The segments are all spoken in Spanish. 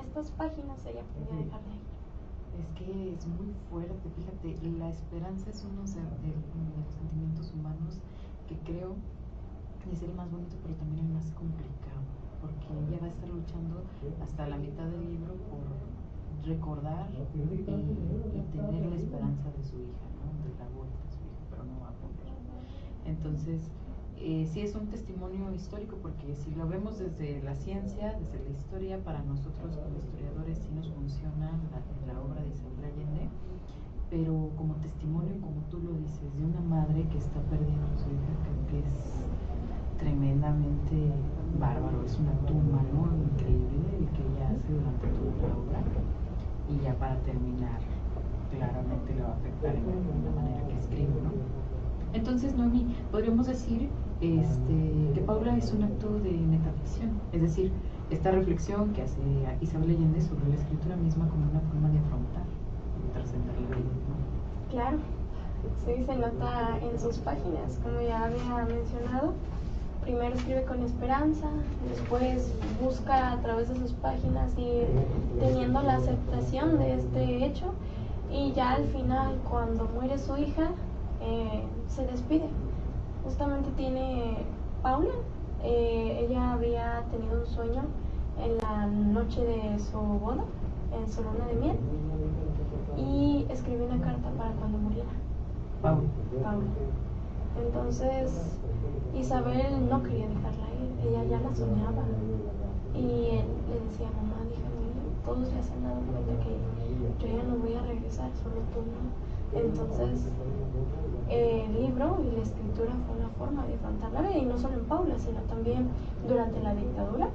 estas páginas ella podía dejar de ir. Es que es muy fuerte, fíjate, la esperanza es uno de los sentimientos humanos que creo es el más bonito, pero también el más complicado, porque ella va a estar luchando hasta la mitad del libro por recordar y tener la esperanza de su hija, ¿no? De la vuelta de su hija, pero no va a poder. Entonces, sí es un testimonio histórico, porque si lo vemos desde la ciencia, desde la historia, para nosotros como historiadores sí nos funciona la obra de Isabel Allende, pero como testimonio, como tú lo dices, de una madre que está perdiendo a su hija, creo que es tremendamente bárbaro, es una tumba, ¿no? Increíble el que ella hace durante toda la obra, y ya para terminar, claramente le va a afectar en la manera que escribe, ¿no? Entonces, Noemí, podríamos decir que Paula es un acto de metaficción, es decir, esta reflexión que hace Isabel Allende sobre la escritura misma como una forma de afrontar y trascender la vida, ¿no? Claro, sí, se nota en sus páginas, como ya había mencionado. Primero escribe con esperanza, después busca a través de sus páginas ir teniendo la aceptación de este hecho, y ya al final, cuando muere su hija, se despide. Justamente tiene Paula, ella había tenido un sueño en la noche de su boda, en su luna de miel, y escribió una carta para cuando muriera. Paula. Entonces Isabel no quería dejarla ir, ella ya la soñaba, y él le decía: mamá, déjame ir, todos ya se han dado cuenta que yo ya no voy a regresar, solo tú no. Entonces el libro y la escritura fue una forma de afrontar la vida, y no solo en Paula, sino también durante la dictadura.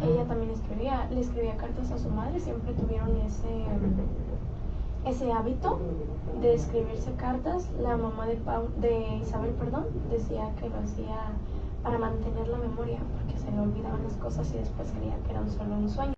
Ella también le escribía cartas a su madre, siempre tuvieron ese hábito de escribirse cartas. La mamá de Isabel, decía que lo hacía para mantener la memoria, porque se le olvidaban las cosas y después creía que eran solo un sueño.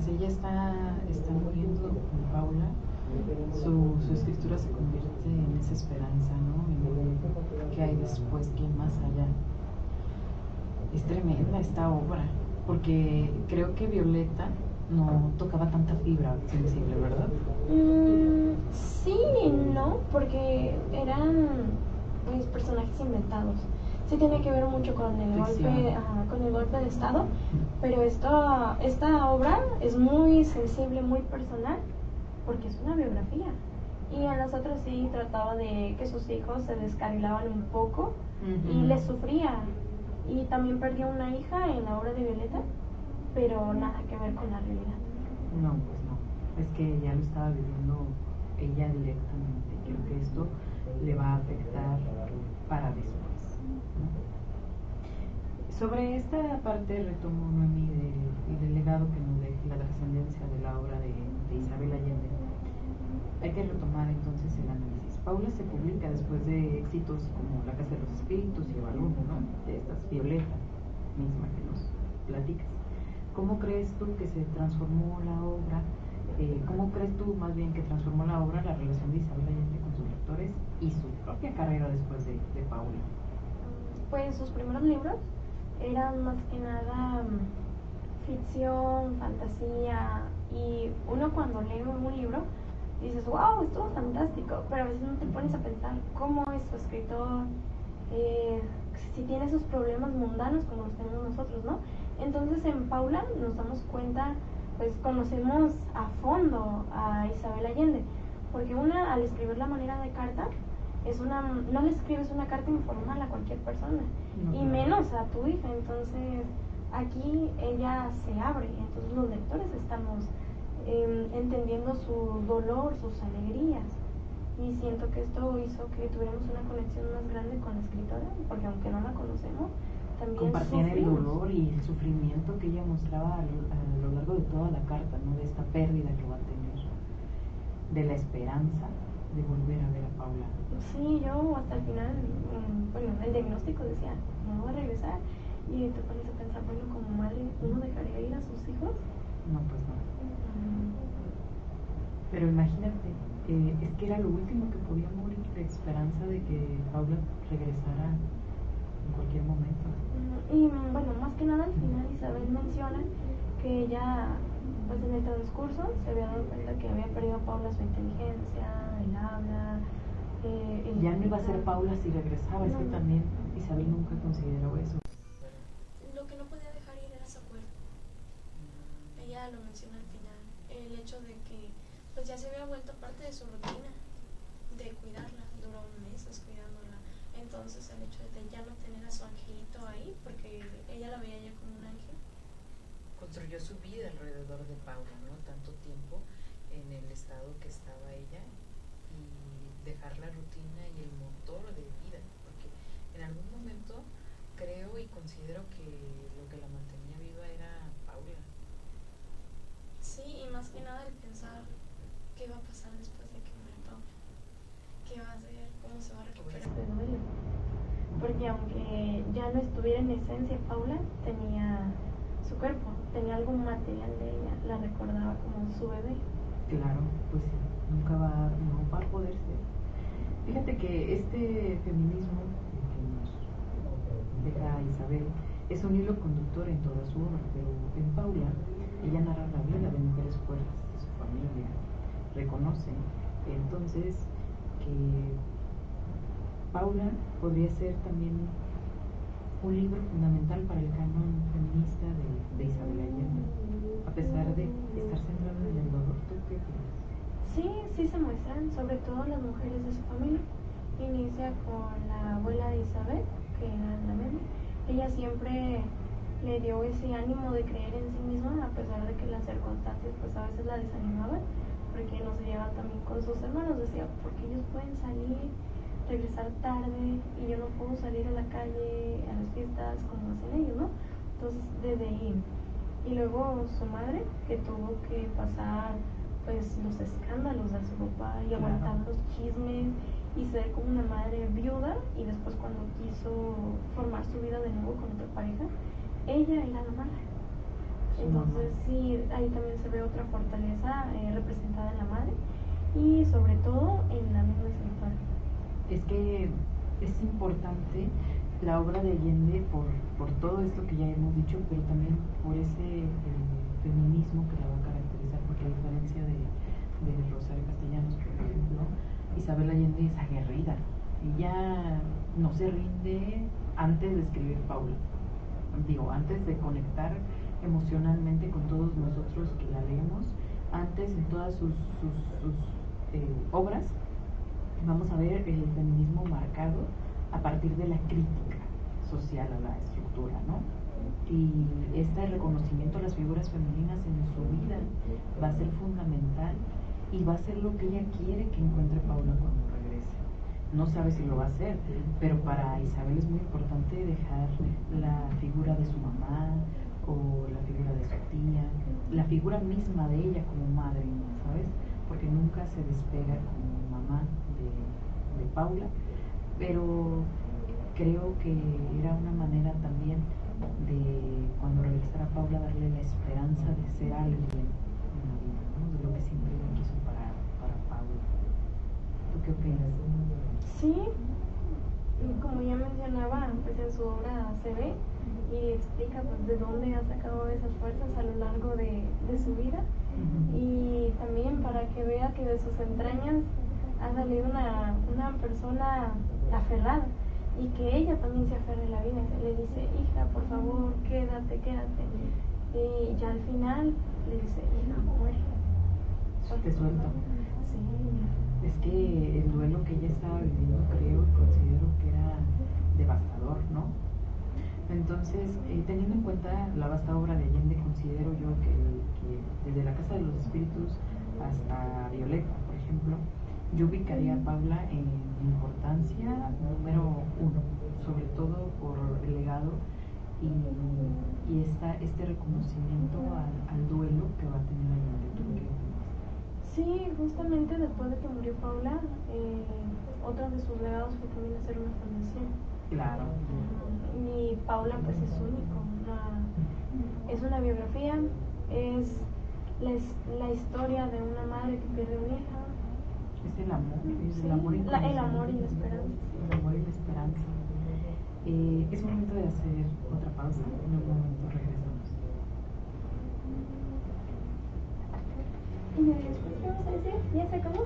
Ella está muriendo con Paula, su escritura se convierte en esa esperanza, ¿no? En qué hay después, qué hay más allá. Es tremenda esta obra, porque creo que Violeta no tocaba tanta fibra sensible, ¿verdad? Sí y no, porque eran pues personajes inventados. Sí tiene que ver mucho con el golpe de estado, pero esta obra es muy sensible, muy personal, porque es una biografía. Y a nosotros sí trataba de que sus hijos se descarrilaban un poco, y les sufría. Y también perdió una hija en la obra de Violeta, pero nada que ver con la realidad. No, pues no. Es que ya lo estaba viviendo ella directamente. Creo que esto le va a afectar para después, ¿no? Sobre esta parte retomo, Noemí, del legado que nos deja, la trascendencia de la obra de Isabel Allende. Hay que retomar entonces el análisis. Paula se publica después de éxitos como La Casa de los Espíritus y Evaluno, ¿no? De estas, Violeta misma que nos platicas. ¿Cómo crees tú que se transformó la obra? ¿Cómo crees tú más bien que transformó la obra la relación de Isabel Allende con sus lectores y su propia carrera después de Paula? Pues sus primeros libros eran más que nada ficción, fantasía, y uno cuando lee un libro dices: wow, estuvo fantástico, pero a veces no te pones a pensar cómo es su escritor, si tiene esos problemas mundanos como los tenemos nosotros, ¿no? Entonces en Paula nos damos cuenta, pues conocemos a fondo a Isabel Allende, porque al escribir la manera de carta, no le escribes una carta informal a cualquier persona, y menos a tu hija. Entonces aquí ella se abre, entonces los lectores estamos entendiendo su dolor, sus alegrías, y siento que esto hizo que tuviéramos una conexión más grande con la escritora, porque aunque no la conocemos, también compartían el dolor y el sufrimiento que ella mostraba a lo largo de toda la carta, ¿no? De esta pérdida que va a tener, de la esperanza de volver a ver a Paula. Sí, yo hasta el final, bueno, el diagnóstico decía, no va a regresar. Y te pones a pensar, bueno, como madre, ¿uno dejaría ir a sus hijos? No, pues no. Pero imagínate, es que era lo último que podía morir, la esperanza de que Paula regresara en cualquier momento. Y bueno, más que nada al final Isabel menciona que ella, pues en el transcurso se había dado cuenta que había perdido Paula su inteligencia, el habla. Ya no iba a ser Paula si regresaba, es que también Isabel nunca consideró eso. Lo que no podía dejar ir era su cuerpo. Ella lo menciona al final, el hecho de que pues ya se había vuelto parte de su rutina, de cuidarla, duró meses cuidándola. Entonces el hecho de ya no tener a su angelito ahí, porque ella la veía ya como un ángel. Construyó su vida alrededor de Paula, ¿no? Tanto tiempo en el estado que estaba ella y dejar la rutina y el motor de vida, porque en algún momento creo y considero que lo que la mantenía viva era Paula. Sí, y más que nada el pensar qué va a pasar después de que muera Paula, qué va a hacer, cómo se va a recuperar de duelo, porque aunque ya no estuviera en esencia Paula, tenía su cuerpo, tenía algo material de ella, la recordaba como su bebé. Claro, pues sí, no va a poder ser. Fíjate que este feminismo que nos deja Isabel es un hilo conductor en toda su obra, pero en Paula ella narra la vida de mujeres fuertes de su familia, reconoce entonces que Paula podría ser también un libro fundamental para el canon feminista de Isabel Allende, a pesar de estar centrado en el dolor. ¿Tú qué crees? Sí se muestran, sobre todo las mujeres de su familia. Inicia con la abuela de Isabel, que era la media. Ella siempre le dio ese ánimo de creer en sí misma, a pesar de que las circunstancias pues a veces la desanimaban, porque no se llevaba también con sus hermanos. Decía, porque ellos pueden salir, regresar tarde, y yo no puedo salir a la calle, a las fiestas, como hacen ellos, ¿no? Entonces, desde ahí. Y luego su madre, que tuvo que pasar pues los escándalos de su papá y aguantar los chismes y ser como una madre viuda, y después cuando quiso formar su vida de nuevo con otra pareja, ella era la madre. Entonces sí, ahí también se ve otra fortaleza representada en la madre y sobre todo en la misma escritora. Es que es importante la obra de Allende por todo esto que ya hemos dicho, pero también por ese feminismo que la va a caracterizar, porque a diferencia de Rosario Castellanos, por ejemplo, Isabel Allende es aguerrida. Ella no se rinde antes de escribir Paula. Digo, antes de conectar emocionalmente con todos nosotros que la leemos, antes en todas sus obras vamos a ver el feminismo marcado a partir de la crítica social a la estructura, ¿no? Y este reconocimiento a las figuras femeninas en su vida va a ser fundamental y va a ser lo que ella quiere que encuentre Paula cuando regrese. No sabe si lo va a hacer, pero para Isabel es muy importante dejar la figura de su mamá o la figura de su tía, la figura misma de ella como madre, ¿sabes? Porque nunca se despega como mamá de Paula, pero creo que era una manera también de, cuando regresara Paula, darle la esperanza de ser alguien en la vida, ¿no? De lo que siempre ella quiso para Paula. ¿Tú qué opinas? Sí, como ya mencionaba, pues en su obra se ve y explica pues de dónde ha sacado esas fuerzas a lo largo de su vida, y también para que vea que de sus entrañas ha salido una persona aferrada, y que ella también se aferra a la vida. Le dice, hija, por favor, quédate, y ya al final le dice, hija, muere. Te suelto. Sí. Es que el duelo que ella estaba viviendo, creo y considero que era devastador, ¿no? Entonces, teniendo en cuenta la vasta obra de Allende, considero yo que desde La Casa de los Espíritus hasta Violeta, por ejemplo, yo ubicaría a Paula en importancia número 1, sobre todo por el legado y este reconocimiento al duelo que va a tener Allende. ¿Tú qué opinas? Sí, justamente curiosamente, después de que murió Paula, otro de sus legados fue también hacer una fundación. Claro. Y Paula pues es único, es una biografía, es la historia de una madre que pierde una hija. Es el amor, Sí, el amor incondicional. el amor y la esperanza. El amor y la esperanza. Es momento de hacer otra pausa, en un momento regresamos. Y después, ¿qué vamos a decir? ¿Ya se acabó?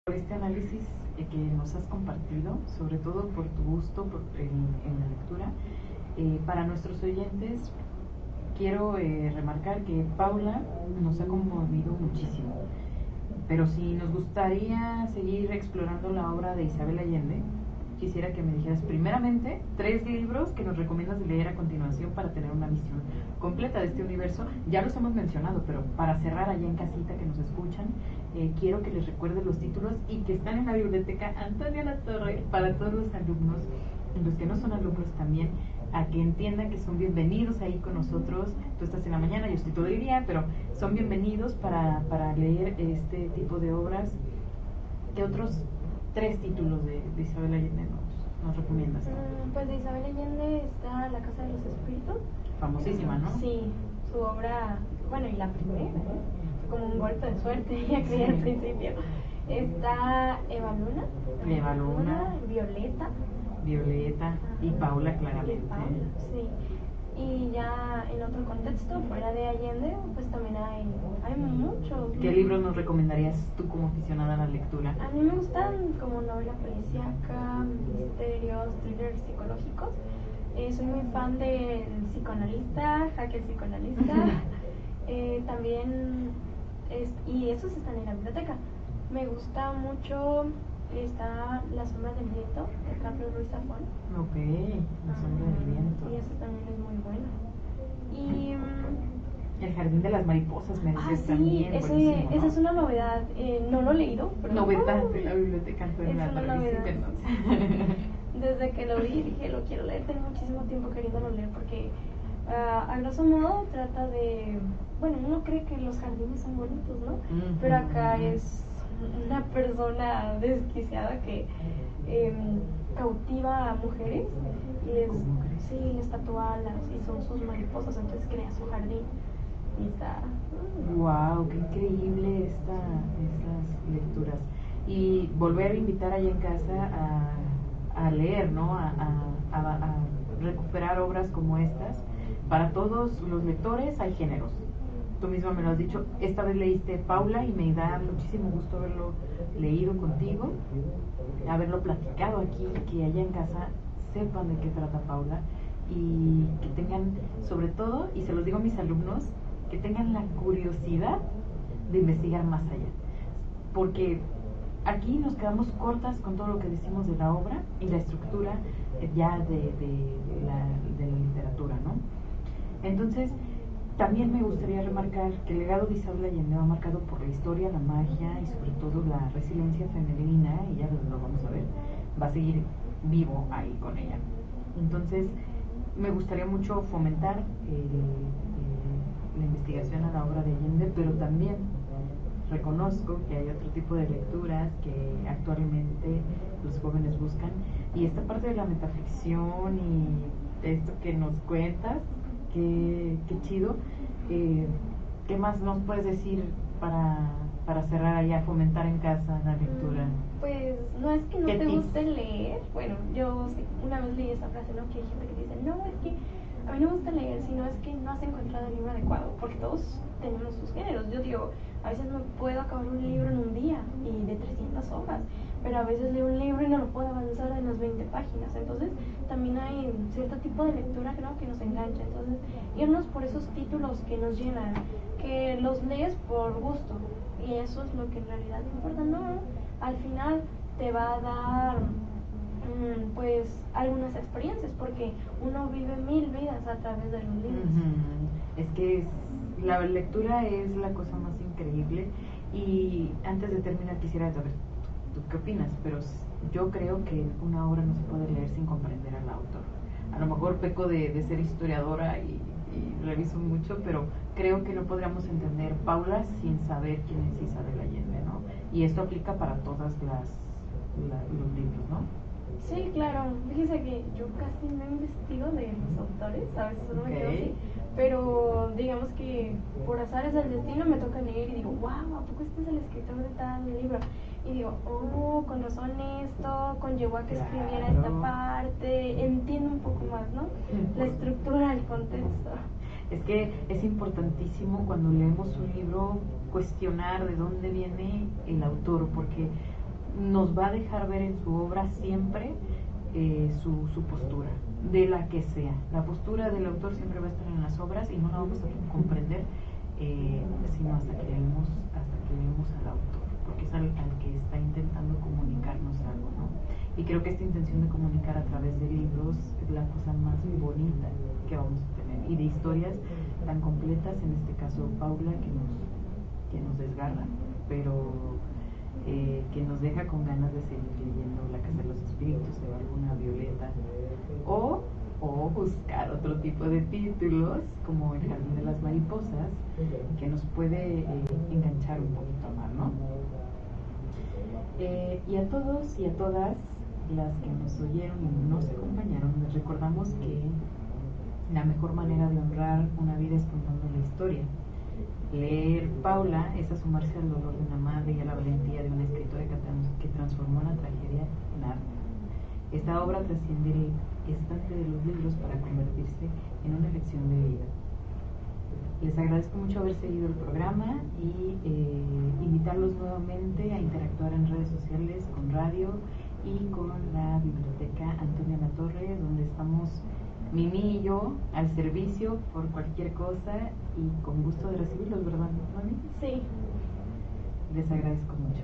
Por este análisis que nos has compartido, sobre todo por tu gusto en la lectura. Para nuestros oyentes, quiero remarcar que Paula nos ha conmovido muchísimo, pero si nos gustaría seguir explorando la obra de Isabel Allende, quisiera que me dijeras primeramente 3 libros que nos recomiendas leer a continuación para tener una visión completa de este universo. Ya los hemos mencionado, pero para cerrar allá en casita que nos escuchan, quiero que les recuerde los títulos y que están en la biblioteca Antonia Latorre para todos los alumnos, los que no son alumnos también, a que entiendan que son bienvenidos ahí con nosotros. Tú estás en la mañana, yo estoy todo el día, pero son bienvenidos para leer este tipo de obras. ¿Qué otros 3 títulos de Isabel Allende nos recomiendas? Pues de Isabel Allende está La Casa de los Espíritus. Famosísima, ¿no? Sí, su obra bueno, y la primera, como un golpe de suerte, ya creí al principio. Está Eva Luna, Violeta y Paula, claramente. Y Paula, sí. Y ya en otro contexto, fuera de Allende, pues también hay muchos. ¿Qué libros nos recomendarías tú como aficionada a la lectura? A mí me gustan como novela policíaca, misterios, thrillers psicológicos. Soy muy fan del psicoanalista, Jaque el psicoanalista. También, y esos están en la biblioteca. Me gusta mucho, está La sombra del viento, de Carlos Ruiz Zafón. Ok, La sombra del viento. Y eso también es muy bueno. Y El jardín de las mariposas me decías sí, también. esa ¿no? es una novedad. No lo he leído, pero Novedad de la biblioteca es una novedad. Desde que lo vi dije, lo quiero leer. Tengo muchísimo tiempo queriéndolo leer porque a grosso modo trata de, bueno, uno cree que los jardines son bonitos, ¿no? Pero acá es una persona desquiciada que cautiva a mujeres y les tatúa alas y son sus mariposas, entonces crea su jardín y está... ¡Wow! ¡Qué increíble estas lecturas! Y volver a invitar allá en casa a leer, ¿no? A recuperar obras como estas. Para todos los lectores hay géneros. Tú misma me lo has dicho, esta vez leíste Paula y me da muchísimo gusto haberlo leído contigo, haberlo platicado aquí, que allá en casa sepan de qué trata Paula y que tengan, sobre todo, y se los digo a mis alumnos, que tengan la curiosidad de investigar más allá. Porque aquí nos quedamos cortas con todo lo que decimos de la obra y la estructura ya de la literatura, ¿no? Entonces, también me gustaría remarcar que el legado de Isabel Allende va marcado por la historia, la magia y sobre todo la resiliencia femenina, y ya lo vamos a ver, va a seguir vivo ahí con ella. Entonces, me gustaría mucho fomentar la investigación a la obra de Allende, pero también reconozco que hay otro tipo de lecturas que actualmente los jóvenes buscan, y esta parte de la metaficción y esto que nos cuentas, qué chido. ¿Qué más nos puedes decir para cerrar allá, fomentar en casa la lectura? Pues no es que no te guste leer. Bueno, yo una vez leí esa frase, ¿no? Que hay gente que dice, no, es que a mí no me gusta leer, sino es que no has encontrado el libro adecuado, porque todos tenemos sus géneros. Yo digo, a veces no puedo acabar un libro en un día y de 300 hojas, pero a veces leo un libro y no lo puedo avanzar en las 20 páginas. Entonces también hay cierto tipo de lectura, creo, que nos engancha. Entonces irnos por esos títulos que nos llenan, que los lees por gusto, y eso es lo que en realidad importa. No, al final te va a dar pues algunas experiencias, porque uno vive 1000 vidas a través de los libros. Es que la lectura es la cosa más increíble. Y antes de terminar quisiera saber tú qué opinas, pero yo creo que una obra no se puede leer sin comprender al autor. A lo mejor peco de ser historiadora y reviso mucho, pero creo que no podríamos entender Paula sin saber quién es Isabel Allende, ¿no? Y esto aplica para todas los libros, ¿no? Sí, claro. Fíjese que yo casi no investigo de los autores, a veces solo me quedo así, pero digamos que por azares del destino me toca leer y digo, wow, ¿a poco este es el escritor de tal libro? Y digo, oh, con razón esto conllevó a que escribiera esta parte, entiendo un poco más, ¿no? La estructura, el contexto. Es que es importantísimo cuando leemos un libro cuestionar de dónde viene el autor, porque nos va a dejar ver en su obra siempre su postura, de la que sea. La postura del autor siempre va a estar en las obras y no la vamos a comprender sino hasta que leemos al autor, porque es al que está intentando comunicarnos algo, ¿no? Y creo que esta intención de comunicar a través de libros es la cosa más bonita que vamos a tener, y de historias tan completas, en este caso Paula, que nos desgarra, pero que nos deja con ganas de seguir leyendo La Casa de los Espíritus de alguna Violeta, o buscar otro tipo de títulos como El Jardín de las Mariposas, que nos puede enganchar un poquito más, ¿no? Y a todos y a todas las que nos oyeron y nos acompañaron, les recordamos que la mejor manera de honrar una vida es contando la historia. Leer Paula es asomarse al dolor de una madre y a la valentía de una escritora que transformó la tragedia en arte. Esta obra trasciende el estante de los libros para convertirse en una lección de vida. Les agradezco mucho haber seguido el programa y invitarlos nuevamente a interactuar en redes sociales con radio y con la Biblioteca Antonia Latorre, donde estamos Mimi y yo al servicio por cualquier cosa y con gusto de recibirlos, ¿verdad, Mami? Sí. Les agradezco mucho.